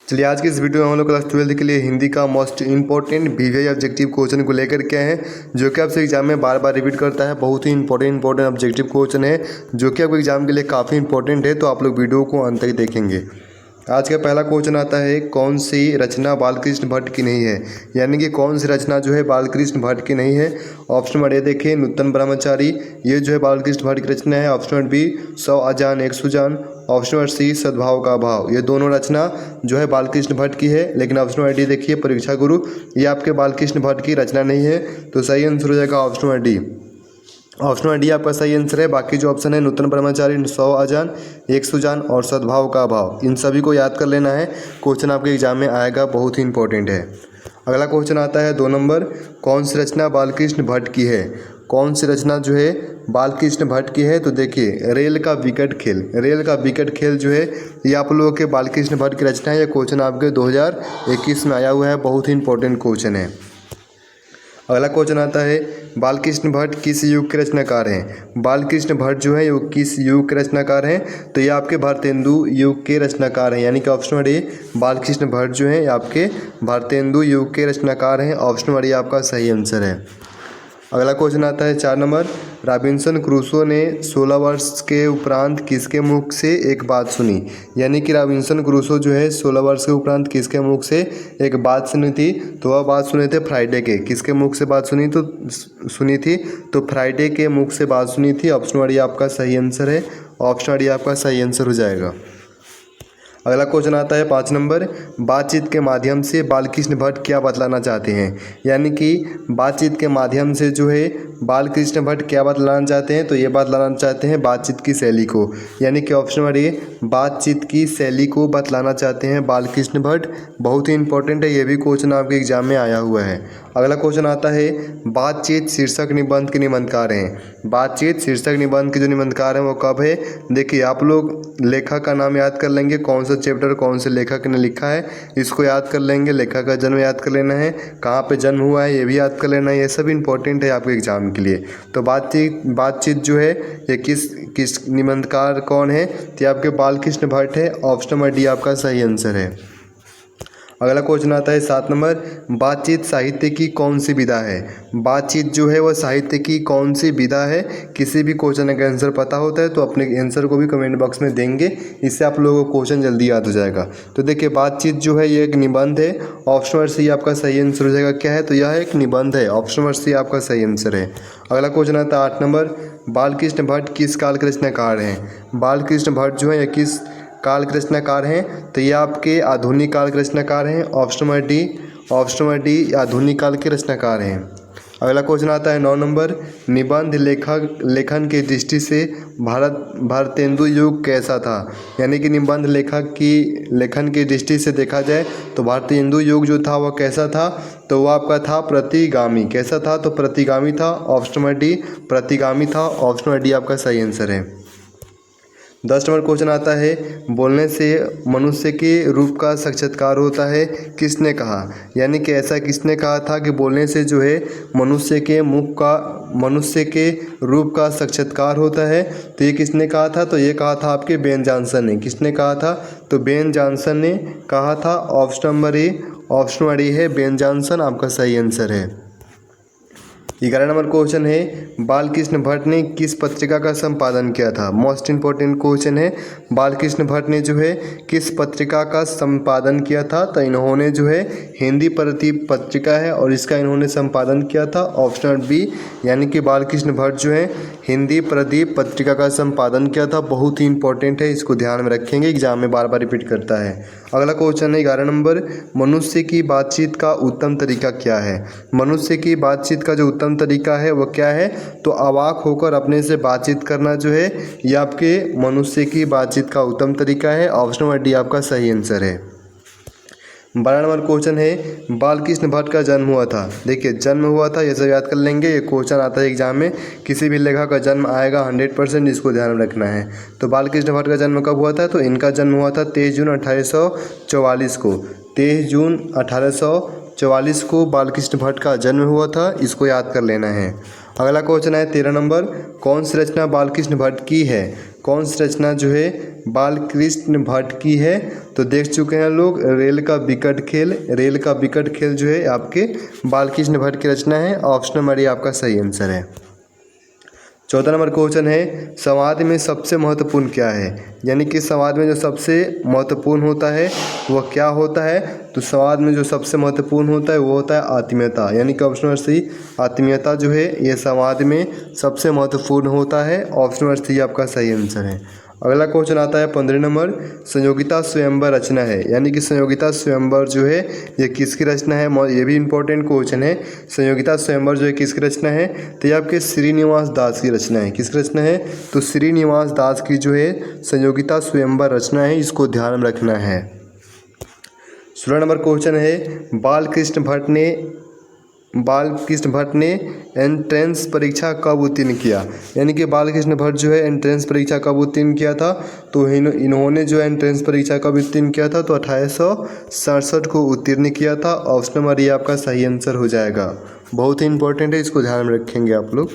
चलिए आज की इस वीडियो में हम लोग क्लास 12 के लिए हिंदी का most important BVI objective question को लेकर के हैं, जो कि आपसे एग्जाम में बार बार रिपीट करता है। बहुत ही इंपॉर्टेंट ऑब्जेक्टिव क्वेश्चन है, जो कि आपके एग्जाम के लिए काफ़ी इंपॉर्टेंट है। तो आप लोग वीडियो को अंत तक देखेंगे। आज का पहला क्वेश्चन आता है, कौन सी रचना बालकृष्ण भट्ट की नहीं है, यानी कि कौन सी रचना जो है बालकृष्ण भट्ट की नहीं है। ऑप्शन नंबर ए देखिए, नूतन ब्रह्मचारी, ये जो है बालकृष्ण भट्ट की रचना है। ऑप्शन नंबर बी, 100 अजान एक सुजान। ऑप्शन नंबर सी, सद्भाव का भाव, ये दोनों रचना जो है बालकृष्ण भट्ट की है। लेकिन ऑप्शन नंबर डी देखिए, परीक्षा गुरु, ये आपके बालकृष्ण भट्ट की रचना नहीं है। तो सही आंसर हो जाएगा option number D. Option number D आपका सही आंसर है। बाकी जो ऑप्शन है, नूतन ब्रह्मचारी, 100 अजान एक सुजान और सद्भाव का भाव, इन सभी को याद कर लेना है। क्वेश्चन आपके एग्जाम में आएगा, बहुत ही इंपॉर्टेंट है। अगला क्वेश्चन आता है 2 नंबर, कौन सी रचना बालकृष्ण भट्ट की है। कौन सी रचना जो है बालकृष्ण भट्ट की है। तो देखिए, रेल का विकट खेल, रेल का विकट खेल जो है ये आप लोगों के बालकृष्ण भट्ट की रचना है। यह क्वेश्चन आपके 2021 में आया हुआ है, बहुत ही इंपॉर्टेंट क्वेश्चन है। अगला क्वेश्चन आता है, बालकृष्ण भट्ट किस युग के रचनाकार हैं। बालकृष्ण भट्ट जो है ये किस युग के रचनाकार हैं। तो ये आपके भारतेंदु युग के रचनाकार हैं, यानी कि option number A, Balkrishna Bhatt जो है आपके भारतेंदु युग के रचनाकार हैं। ऑप्शन नंबर ए आपका सही आंसर है। अगला क्वेश्चन आता है 4 नंबर, रॉबिन्सन क्रूसो ने 16 वर्ष के उपरांत किसके मुख से एक बात सुनी। यानी कि रॉबिन्सन क्रूसो जो है 16 वर्ष के उपरांत किसके मुख से एक बात सुनी थी। तो वह बात सुने थे फ्राइडे के, किसके मुख से बात सुनी थी तो फ्राइडे के मुख से बात सुनी थी। ऑप्शन नंबर ए आपका सही आंसर है। ऑप्शन नंबर ए आपका सही आंसर हो जाएगा। अगला क्वेश्चन आता है 5 नंबर, बातचीत के माध्यम से बालकृष्ण भट्ट क्या बतलाना चाहते हैं। यानी कि बातचीत के माध्यम से जो है बालकृष्ण भट्ट क्या बतलाना चाहते हैं। तो ये बतलाना चाहते हैं बातचीत की शैली को, यानी कि ऑप्शन नंबर ए, बातचीत की शैली को बतलाना चाहते हैं बालकृष्ण भट्ट। बहुत ही इंपॉर्टेंट है, ये भी क्वेश्चन आपके एग्जाम में आया हुआ है। अगला क्वेश्चन आता है, बातचीत शीर्षक निबंध के निबंधकार हैं। बातचीत शीर्षक निबंध के जो निबंधकार हैं वो कब है। देखिए, आप लोग लेखक का नाम याद कर लेंगे, कौन सा चैप्टर कौन से लेखक ने लिखा है इसको याद कर लेंगे। लेखक का जन्म याद कर लेना है, कहाँ पे जन्म हुआ है ये भी याद कर लेना है। ये सब इंपॉर्टेंट है आपके एग्जाम के लिए। तो बातचीत जो है ये किस निबंधकार कौन है। तो आपके बालकृष्ण भट्ट है। ऑप्शन नंबर डी आपका सही आंसर है। अगला क्वेश्चन आता है 7 नंबर, बातचीत साहित्य की कौन सी विधा है। बातचीत जो है वह साहित्य की कौन सी विधा है। किसी भी क्वेश्चन का आंसर पता होता है तो अपने आंसर को भी कमेंट बॉक्स में देंगे, इससे आप लोगों को क्वेश्चन जल्दी याद हो जाएगा। तो देखिए, बातचीत जो है ये एक निबंध है। ऑप्शन नंबर सी आपका सही आंसर हो जाएगा। क्या है, तो यह एक निबंध है। ऑप्शन नंबर सी आपका सही आंसर है। अगला क्वेश्चन आता है 8 नंबर, बालकृष्ण भट्ट किस काल के रचनाकार हैं। बालकृष्ण भट्ट जो है ये किस काल के रचनाकार हैं। तो ये आपके आधुनिक काल के रचनाकार हैं। ऑप्शन नंबर डी आधुनिक काल के रचनाकार हैं। अगला क्वेश्चन आता है 9 नंबर, निबंध लेखन की दृष्टि से भारतेंदु युग कैसा था। यानी कि निबंध लेखन की दृष्टि से देखा जाए तो भारतेंदु युग जो था वह कैसा था। तो वह आपका था प्रतिगामी। कैसा था, तो प्रतिगामी था। ऑप्शन नंबर डी प्रतिगामी था। ऑप्शन नंबर डी आपका सही आंसर है। 10 नंबर क्वेश्चन आता है, बोलने से मनुष्य के रूप का साक्षात्कार होता है, किसने कहा। यानी कि ऐसा किसने कहा था कि बोलने से जो है मनुष्य के रूप का साक्षात्कार होता है। तो ये किसने कहा था, तो ये कहा था आपके बेन जॉनसन ने। किसने कहा था, तो बेन जॉनसन ने कहा था। ऑप्शन नंबर ए है, बेन जॉनसन आपका सही आंसर है। 11 नंबर क्वेश्चन है, बालकृष्ण भट्ट ने किस पत्रिका का संपादन किया था। मोस्ट इंपॉर्टेंट क्वेश्चन है, बालकृष्ण भट्ट ने जो है किस पत्रिका का संपादन किया था। तो इन्होंने जो है हिंदी प्रदीप पत्रिका है और इसका इन्होंने संपादन किया था। ऑप्शन बी, यानी कि बालकृष्ण भट्ट जो है हिंदी प्रदीप पत्रिका का संपादन किया था। बहुत ही इंपॉर्टेंट है, इसको ध्यान में रखेंगे, एग्जाम में बार बार रिपीट करता है। अगला क्वेश्चन है 11 नंबर, मनुष्य की बातचीत का उत्तम तरीका क्या है। मनुष्य की बातचीत का जो उत्तम तरीका है वो क्या है, तो अवाक होकर अपने से बातचीत करना जो है ये आपके मनुष्य की बातचीत का उत्तम तरीका है। ऑप्शन नंबर डी आपका सही आंसर है। 12 नंबर क्वेश्चन है, बालकृष्ण भट्ट का जन्म हुआ था। देखिए, जन्म हुआ था ये सब याद कर लेंगे, ये क्वेश्चन आता है एग्जाम में। किसी भी लेखक का जन्म आएगा 100%, इसको ध्यान में रखना है। तो बालकृष्ण भट्ट का जन्म कब हुआ था, तो इनका जन्म हुआ था 23 जून 1844 को। 23 जून 1844 को बालकृष्ण भट्ट का जन्म हुआ था, इसको याद कर लेना है। अगला क्वेश्चन है 13 नंबर, कौन सी रचना बालकृष्ण भट्ट की है। कौन सी रचना जो है बालकृष्ण भट्ट की है? तो देख चुके हैं लोग, रेल का विकट खेल। रेल का विकट खेल जो है आपके बालकृष्ण भट्ट की रचना है। ऑप्शन नंबर ए आपका सही आंसर है। 14 नंबर क्वेश्चन है, संवाद में सबसे महत्वपूर्ण क्या है? यानी कि संवाद में जो सबसे महत्वपूर्ण होता है वह क्या होता है? तो संवाद में जो सबसे महत्वपूर्ण होता है वो होता है आत्मीयता। यानी कि ऑप्शन नंबर सी, आत्मीयता जो है ये संवाद में सबसे महत्वपूर्ण होता है। ऑप्शन नंबर सी आपका सही आंसर है। अगला क्वेश्चन आता है 15 नंबर, संयोगिता स्वयंवर रचना है। यानी कि संयोगिता स्वयंवर जो है ये किसकी रचना है? ये भी इंपॉर्टेंट क्वेश्चन है। संयोगिता स्वयंवर जो है किसकी रचना है? तो ये आपके श्रीनिवास दास की रचना है। किसकी रचना है? तो श्रीनिवास दास की जो है संयोगिता स्वयंवर रचना है, इसको ध्यान में रखना है। 16 नंबर क्वेश्चन है, बालकृष्ण भट्ट ने एंट्रेंस परीक्षा कब उत्तीर्ण किया? यानी कि बालकृष्ण भट्ट जो है एंट्रेंस परीक्षा कब उत्तीर्ण किया था? तो इन्होंने जो एंट्रेंस परीक्षा कब उत्तीर्ण किया था? तो 1867 को उत्तीर्ण किया था। ऑप्शन नंबर ये आपका सही आंसर हो जाएगा। बहुत ही इंपॉर्टेंट है, इसको ध्यान में रखेंगे आप लोग।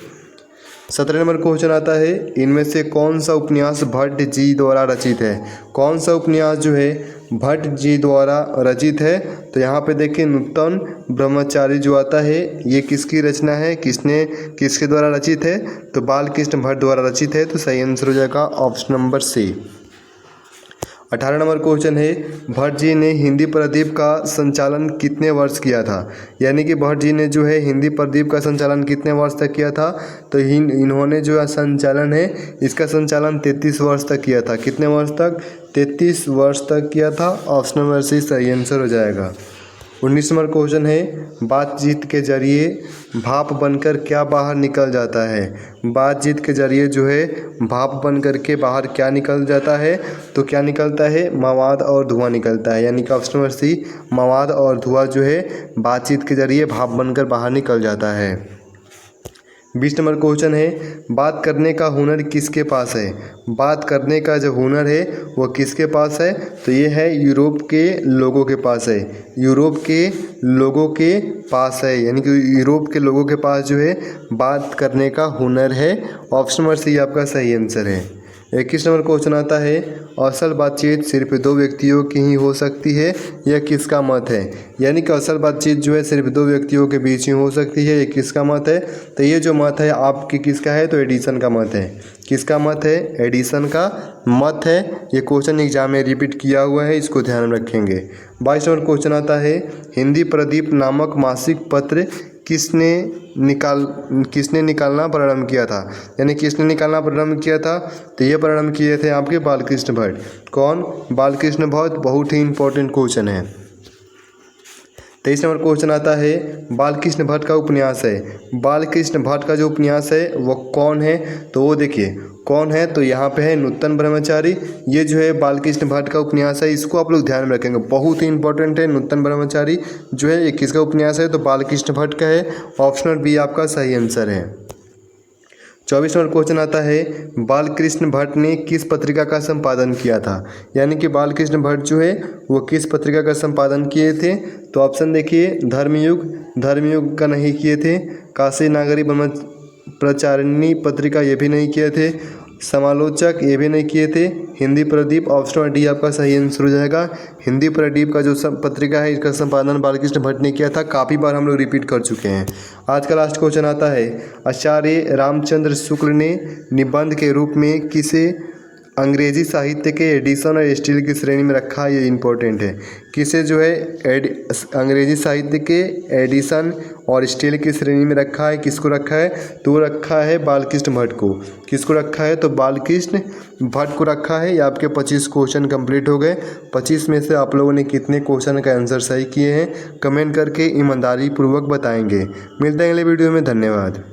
17 नंबर क्वेश्चन आता है, इनमें से कौन सा उपन्यास भट्ट जी द्वारा रचित है? कौन सा उपन्यास जो है भट्ट जी द्वारा रचित है? तो यहाँ पे देखिए, नूतन ब्रह्मचारी जो आता है ये किसकी रचना है? किसके द्वारा रचित है? तो बालकृष्ण भट्ट द्वारा रचित है। तो सही आंसर हो जाएगा option number C. 18 number question है, भट्ट जी ने हिंदी प्रदीप का संचालन कितने वर्ष किया था? यानी कि भट्ट जी ने जो है हिंदी प्रदीप का संचालन कितने वर्ष तक किया था? तो इन्होंने जो संचालन है इसका संचालन 33 वर्ष तक किया था। कितने वर्ष तक? 33 वर्ष तक किया था। ऑप्शन नंबर सी सही आंसर हो जाएगा। 19 नंबर क्वेश्चन है, बातचीत के जरिए भाप बनकर क्या बाहर निकल जाता है? बातचीत के जरिए जो है भाप बनकर के बाहर क्या निकल जाता है? तो क्या निकलता है? मवाद और धुआं निकलता है। यानी कि ऑप्शन नंबर सी, मवाद और धुआं जो है बातचीत के जरिए भाप बनकर बाहर निकल जाता है। 20 नंबर क्वेश्चन है, बात करने का हुनर किसके पास है? बात करने का जो हुनर है वो किसके पास है? तो ये है यूरोप के लोगों के पास है। यूरोप के लोगों के पास है। यानी कि यूरोप के लोगों के पास जो है बात करने का हुनर है। ऑप्शन नंबर सी आपका सही आंसर है। 21 नंबर क्वेश्चन आता है, असल बातचीत सिर्फ 2 व्यक्तियों की ही हो सकती है, यह किसका मत है? यानी कि असल बातचीत जो है सिर्फ 2 व्यक्तियों के बीच ही हो सकती है, ये किसका मत है? तो ये जो मत है आपकी किसका है? तो एडिसन का मत है। किसका मत है? एडिसन का मत है। ये क्वेश्चन एग्जाम में रिपीट किया हुआ है, इसको ध्यान में रखेंगे। 22 नंबर क्वेश्चन आता है, हिंदी प्रदीप नामक मासिक पत्र किसने निकालना प्रारंभ किया था? यानी किसने निकालना प्रारंभ किया था? तो ये प्रारंभ किए थे आपके बालकृष्ण भट्ट। कौन? बालकृष्ण भट्ट। बहुत ही इंपॉर्टेंट क्वेश्चन है। 23 नंबर क्वेश्चन आता है, बालकृष्ण भट्ट का उपन्यास है। बालकृष्ण भट्ट का जो उपन्यास है वो कौन है? तो वो देखिए कौन है, तो यहाँ पे है नूतन ब्रह्मचारी। ये जो है बालकृष्ण भट्ट का उपन्यास है, इसको आप लोग ध्यान में रखेंगे, बहुत ही इंपॉर्टेंट है। नूतन ब्रह्मचारी जो है ये किसका उपन्यास है? तो बालकृष्ण भट्ट का है। ऑप्शनल बी आपका सही आंसर है। 24 नंबर क्वेश्चन आता है, बालकृष्ण भट्ट ने किस पत्रिका का संपादन किया था? यानी कि बालकृष्ण भट्ट जो है वो किस पत्रिका का संपादन किए थे? तो ऑप्शन देखिए, धर्मयुग का नहीं किए थे, काशी नागरी प्रचारिणी पत्रिका ये भी नहीं किए थे, समालोचक ये भी नहीं किए थे, हिंदी प्रदीप। ऑप्शन डी आपका सही आंसर हो जाएगा। हिंदी प्रदीप का जो पत्रिका है इसका संपादन बालकृष्ण भट्ट ने किया था। काफ़ी बार हम लोग रिपीट कर चुके हैं। आज का लास्ट क्वेश्चन आता है, आचार्य रामचंद्र शुक्ल ने निबंध के रूप में किसे अंग्रेजी साहित्य के एडिशन और स्टील की श्रेणी में रखा? ये इंपॉर्टेंट है। किसे जो है अंग्रेजी साहित्य के एडिशन और स्टील की श्रेणी में रखा है? किसको रखा है? तो रखा है बालकृष्ण भट्ट को। किसको रखा है? तो बालकृष्ण भट्ट को रखा है। ये आपके 25 क्वेश्चन कंप्लीट हो गए। 25 में से आप लोगों ने कितने क्वेश्चन का आंसर सही किए हैं कमेंट करके ईमानदारी पूर्वक बताएंगे। मिलते हैं अगले वीडियो में। धन्यवाद।